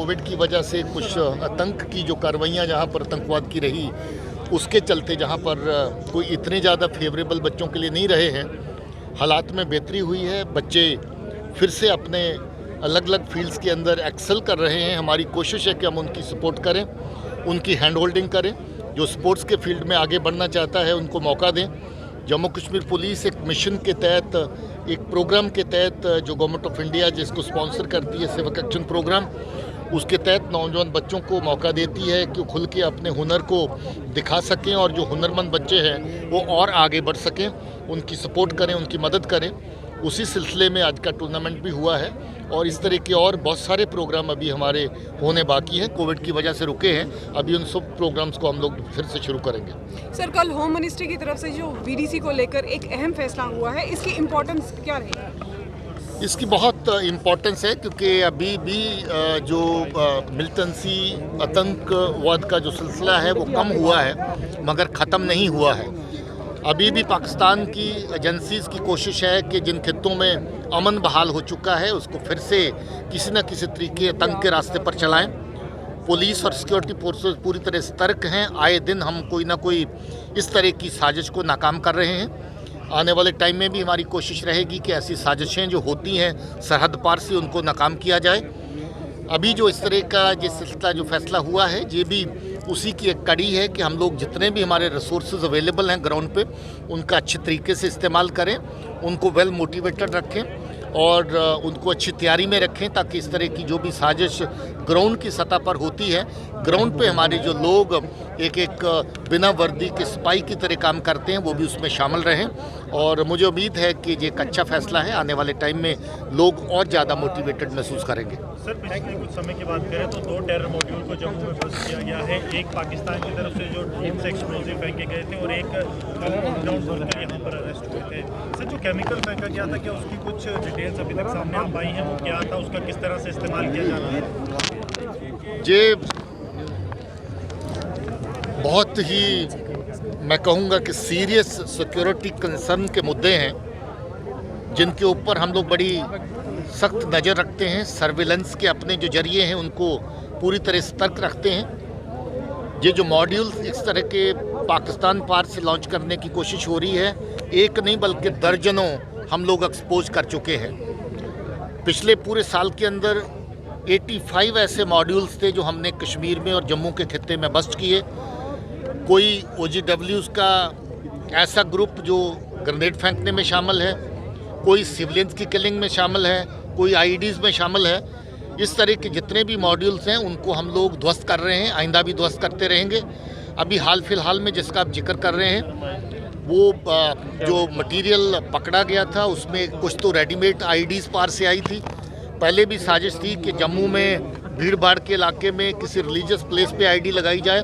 Covid की वजह से कुछ आतंक की जो कार्रवाइयाँ जहाँ पर आतंकवाद की रही, उसके चलते जहाँ पर कोई इतने ज़्यादा फेवरेबल बच्चों के लिए नहीं रहे हैं, हालात में बेहतरी हुई है। बच्चे फिर से अपने अलग अलग फील्ड्स के अंदर एक्सेल कर रहे हैं। हमारी कोशिश है कि हम उनकी सपोर्ट करें, उनकी हैंड होल्डिंग करें। जो स्पोर्ट्स के फील्ड में आगे बढ़ना चाहता है उनको मौका दें। जम्मू कश्मीर पुलिस एक मिशन के तहत, एक प्रोग्राम के तहत जो गवर्नमेंट ऑफ इंडिया जिसको स्पॉन्सर करती है, सिविक एक्शन प्रोग्राम, उसके तहत नौजवान बच्चों को मौका देती है कि खुल के अपने हुनर को दिखा सकें और जो हुनरमंद बच्चे हैं वो और आगे बढ़ सकें, उनकी सपोर्ट करें, उनकी मदद करें। उसी सिलसिले में आज का टूर्नामेंट भी हुआ है और इस तरह के और बहुत सारे प्रोग्राम अभी हमारे होने बाकी हैं। कोविड की वजह से रुके हैं, अभी उन सब प्रोग्राम्स को हम लोग फिर से शुरू करेंगे। सर, कल होम मिनिस्ट्री की तरफ से जो वीडीसी को लेकर एक अहम फैसला हुआ है, इसकी इम्पोर्टेंस क्या रहेगी? इसकी बहुत इम्पोर्टेंस है क्योंकि अभी भी जो मिलिटेंसी आतंकवाद का जो सिलसिला है वो कम हुआ है मगर ख़त्म नहीं हुआ है। अभी भी पाकिस्तान की एजेंसीज़ की कोशिश है कि जिन खित्तों में अमन बहाल हो चुका है उसको फिर से किसी न किसी तरीके आतंक के रास्ते पर चलाएं। पुलिस और सिक्योरिटी फोर्सेस पूरी तरह सतर्क हैं। आए दिन हम कोई ना कोई इस तरह की साजिश को नाकाम कर रहे हैं। आने वाले टाइम में भी हमारी कोशिश रहेगी कि ऐसी साजिशें जो होती हैं सरहद पार से, उनको नाकाम किया जाए। अभी जो इस तरह का जिस सिलसिला जो फैसला हुआ है, ये भी उसी की एक कड़ी है कि हम लोग जितने भी हमारे रिसोर्सेज अवेलेबल हैं ग्राउंड पे, उनका अच्छे तरीके से इस्तेमाल करें, उनको वेल मोटिवेटेड रखें और उनको अच्छी तैयारी में रखें ताकि इस तरह की जो भी साजिश ग्राउंड की सतह पर होती है, ग्राउंड पे हमारे जो लोग एक बिना वर्दी के सिपाही की तरह काम करते हैं वो भी उसमें शामिल रहें। और मुझे उम्मीद है कि ये एक अच्छा फैसला है। आने वाले टाइम में लोग और ज़्यादा मोटिवेटेड महसूस करेंगे। सर, पिछले कुछ समय की बात करें तो 2 टेरर मॉड्यूल को जम्मू में बस्ट किया गया है। एक पाकिस्तान की तरफ से जो ड्रोन से एक्सप्लोजिव फेंके गए थे और एक ग्राउंड बोलकर यहाँ पर अरेस्ट हुए थे। सर, जो केमिकल फेंका गया था, क्या उसकी कुछ डिटेल्स अभी तक सामने आ पाई हैं? वो क्या था, उसका किस तरह से इस्तेमाल किया जा रहा है? ये बहुत ही, मैं कहूँगा कि सीरियस सिक्योरिटी कंसर्न के मुद्दे हैं जिनके ऊपर हम लोग बड़ी सख्त नज़र रखते हैं। सर्विलेंस के अपने जो जरिए हैं उनको पूरी तरह सतर्क रखते हैं। ये जो मॉड्यूल्स इस तरह के पाकिस्तान पार से लॉन्च करने की कोशिश हो रही है, एक नहीं बल्कि दर्जनों हम लोग एक्सपोज कर चुके हैं। पिछले पूरे साल के अंदर 85 ऐसे मॉड्यूल्स थे जो हमने कश्मीर में और जम्मू के खित्ते में बस्ट किए। कोई OGWs का ऐसा ग्रुप जो ग्रेनेड फेंकने में शामिल है, कोई सिविलियंस की किलिंग में शामिल है, कोई IEDs में शामिल है। इस तरह के जितने भी मॉड्यूल्स हैं उनको हम लोग ध्वस्त कर रहे हैं, आइंदा भी ध्वस्त करते रहेंगे। अभी हाल फिलहाल में जिसका आप जिक्र कर रहे हैं, वो जो मटेरियल पकड़ा गया था उसमें कुछ तो रेडीमेड IEDs पार से आई थी। पहले भी साजिश थी कि जम्मू में भीड़ भाड़ के इलाके में किसी रिलीजियस प्लेस पे ID लगाई जाए,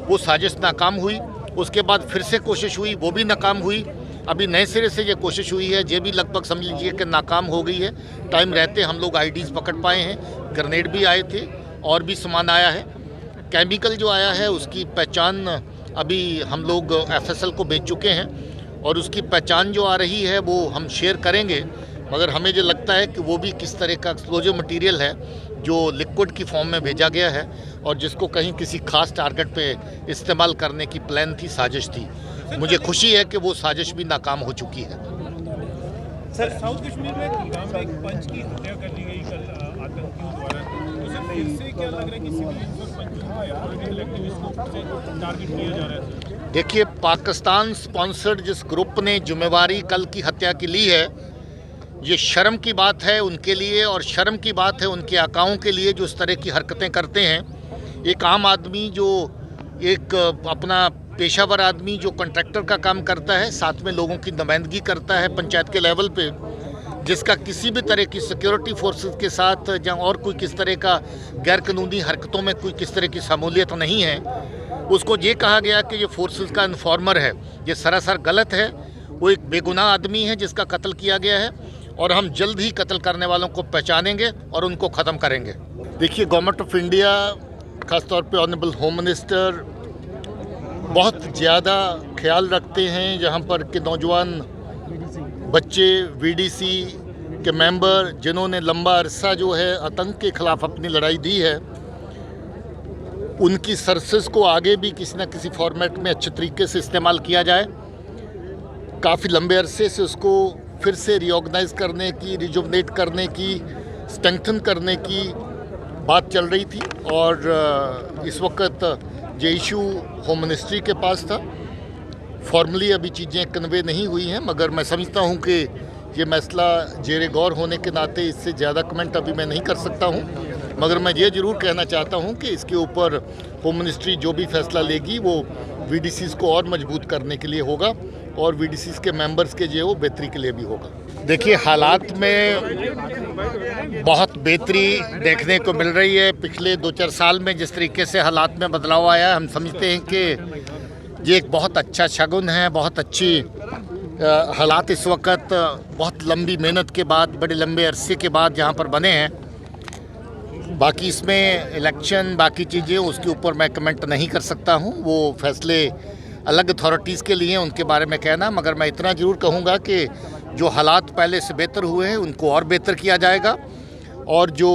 वो साजिश नाकाम हुई। उसके बाद फिर से कोशिश हुई, वो भी नाकाम हुई। अभी नए सिरे से ये कोशिश हुई है, ये भी लगभग समझ लीजिए कि नाकाम हो गई है। टाइम रहते हम लोग IEDs पकड़ पाए हैं, ग्रेनेड भी आए थे और भी सामान आया है। केमिकल जो आया है उसकी पहचान अभी हम लोग FSL को भेज चुके हैं और उसकी पहचान जो आ रही है वो हम शेयर करेंगे। मगर हमें जो लगता है कि वो भी किस तरह का एक्सप्लोजिव मटेरियल है जो लिक्विड की फॉर्म में भेजा गया है और जिसको कहीं किसी खास टारगेट पे इस्तेमाल करने की प्लान थी, साजिश थी। मुझे खुशी है कि वो साजिश भी नाकाम हो चुकी है। सर, साउथ कश्मीर में कुलगाम में एक पंच की हत्या कर दी गई कल आतंकियों द्वारा। तो सर, इससे क्या लग रहा है कि सिविलियंस और पॉलिटिकल एक्टिविस्ट को टारगेट किया जा रहा है? देखिए, पाकिस्तान स्पॉन्सर्ड जिस ग्रुप ने जिम्मेवारी कल की हत्या की ली है, ये शर्म की बात है उनके लिए और शर्म की बात है उनके आकाओं के लिए जो इस तरह की हरकतें करते हैं। एक आम आदमी जो एक अपना पेशावर आदमी जो कॉन्ट्रैक्टर का काम करता है, साथ में लोगों की नुमाइंदगी करता है पंचायत के लेवल पे, जिसका किसी भी तरह की सिक्योरिटी फोर्सेस के साथ या और कोई किस तरह का गैर कानूनी हरकतों में कोई किस तरह की शमूलियत नहीं है, उसको ये कहा गया कि ये फोर्सेस का इन्फॉर्मर है, ये सरासर गलत है। वो एक बेगुनाह आदमी है जिसका कत्ल किया गया है और हम जल्द ही कत्ल करने वालों को पहचानेंगे और उनको ख़त्म करेंगे। देखिए, गवर्नमेंट ऑफ इंडिया, ख़ासतौर पे ऑनरेबल होम मिनिस्टर बहुत ज़्यादा ख्याल रखते हैं जहाँ पर कि नौजवान बच्चे VDC के मेंबर जिन्होंने लंबा अरसा जो है आतंक के ख़िलाफ़ अपनी लड़ाई दी है, उनकी सर्विसेज को आगे भी किसी न किसी फॉर्मेट में अच्छे तरीके से इस्तेमाल किया जाए। काफ़ी लंबे अरसे से उसको फिर से रीऑर्गेनाइज करने की, रिजुवनेट करने की, स्ट्रेंथन करने की बात चल रही थी और इस वक्त ये इशू होम मिनिस्ट्री के पास था। फॉर्मली अभी चीज़ें कन्वे नहीं हुई हैं, मगर मैं समझता हूं कि ये मसला जेरे गौर होने के नाते इससे ज़्यादा कमेंट अभी मैं नहीं कर सकता हूं। मगर मैं ये ज़रूर कहना चाहता हूं कि इसके ऊपर होम मिनिस्ट्री जो भी फैसला लेगी वो वीडीसीज़ को और मजबूत करने के लिए होगा और वीडीसीज़ के मेंबर्स के जो वो बेहतरी के लिए भी होगा। देखिए, हालात में बहुत बेहतरी देखने को मिल रही है। पिछले 2-4 साल में जिस तरीके से हालात में बदलाव आया है, हम समझते हैं कि ये एक बहुत अच्छा शगुन है, बहुत अच्छी हालात इस वक्त बहुत लंबी मेहनत के बाद, बड़े लंबे अरसे के बाद जहाँ पर बने हैं। बाकी इसमें इलेक्शन, बाकी चीज़ें, उसके ऊपर मैं कमेंट नहीं कर सकता हूँ। वो फैसले अलग अथॉरिटीज़ के लिए, उनके बारे में कहना। मगर मैं इतना ज़रूर कहूँगा कि जो हालात पहले से बेहतर हुए हैं उनको और बेहतर किया जाएगा और जो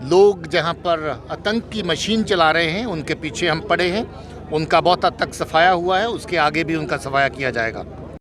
लोग जहाँ पर आतंक की मशीन चला रहे हैं उनके पीछे हम पड़े हैं, उनका बहुत हद तक सफाया हुआ है, उसके आगे भी उनका सफाया किया जाएगा।